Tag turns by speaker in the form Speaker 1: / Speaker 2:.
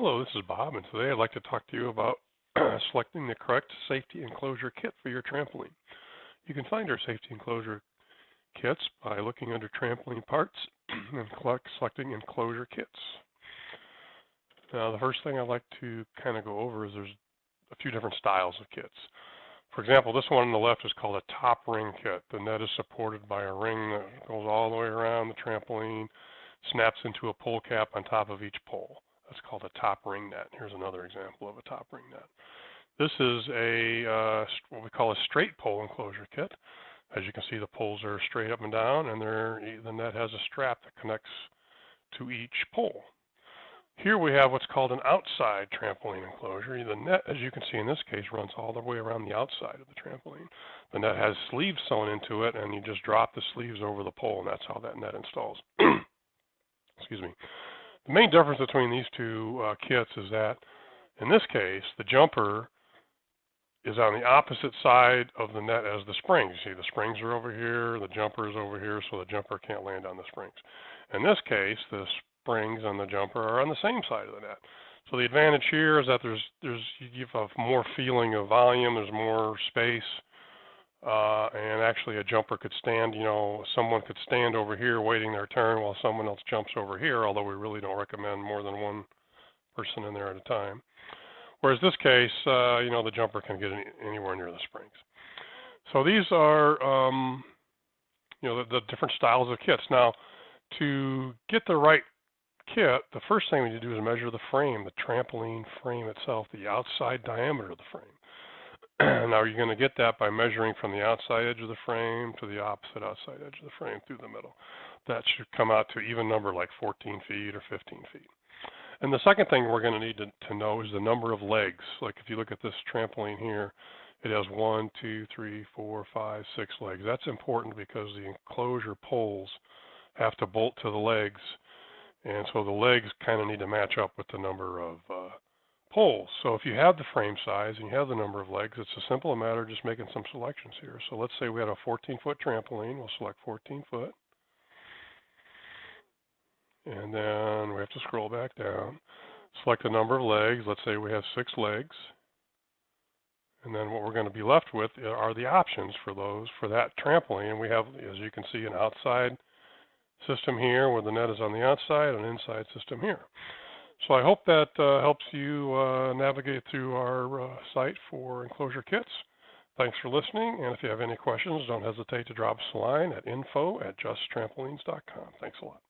Speaker 1: Hello, this is Bob, and today I'd like to talk to you about selecting the correct safety enclosure kit for your trampoline. You can find our safety enclosure kits by looking under trampoline parts and selecting enclosure kits. Now, the first thing I'd like to kind of go over is there's a few different styles of kits. For example, this one on the left is called a top ring kit. The net is supported by a ring that goes all the way around the trampoline, snaps into a pull cap on top of each pole. That's called a top ring net. Here's another example of a top ring net. This is a what we call a straight pole enclosure kit. As you can see, the poles are straight up and down, and the net has a strap that connects to each pole. Here we have what's called an outside trampoline enclosure. The net, as you can see in this case, runs all the way around the outside of the trampoline. The net has sleeves sewn into it, and you just drop the sleeves over the pole, and that's how that net installs. Excuse me. The main difference between these two kits is that, in this case, the jumper is on the opposite side of the net as the springs. You see, the springs are over here, the jumper is over here, so the jumper can't land on the springs. In this case, the springs on the jumper are on the same side of the net. So the advantage here is that you have more feeling of volume, there's more space, and actually a jumper could stand, someone could stand over here waiting their turn while someone else jumps over here, although we really don't recommend more than one person in there at a time. Whereas this case, the jumper can get anywhere near the springs. So these are, the different styles of kits. Now, to get the right kit, the first thing we need to do is measure the frame, the trampoline frame itself, the outside diameter of the frame. Now you're going to get that by measuring from the outside edge of the frame to the opposite outside edge of the frame through the middle. That should come out to even number like 14 feet or 15 feet. And the second thing we're going to need to know is the number of legs. Like if you look at this trampoline here, it has 1, 2, 3, 4, 5, 6 legs. That's important because the enclosure poles have to bolt to the legs, and so the legs kind of need to match up with the number of poles. So if you have the frame size and you have the number of legs, it's a simple matter of just making some selections here. So let's say we had a 14-foot trampoline. We'll select 14 foot. And then we have to scroll back down. Select the number of legs. Let's say we have 6 legs. And then what we're going to be left with are the options for that trampoline. We have, as you can see, an outside system here where the net is on the outside, and an inside system here. So I hope that helps you navigate through our site for enclosure kits. Thanks for listening, and if you have any questions, don't hesitate to drop us a line at info@justtrampolines.com. Thanks a lot.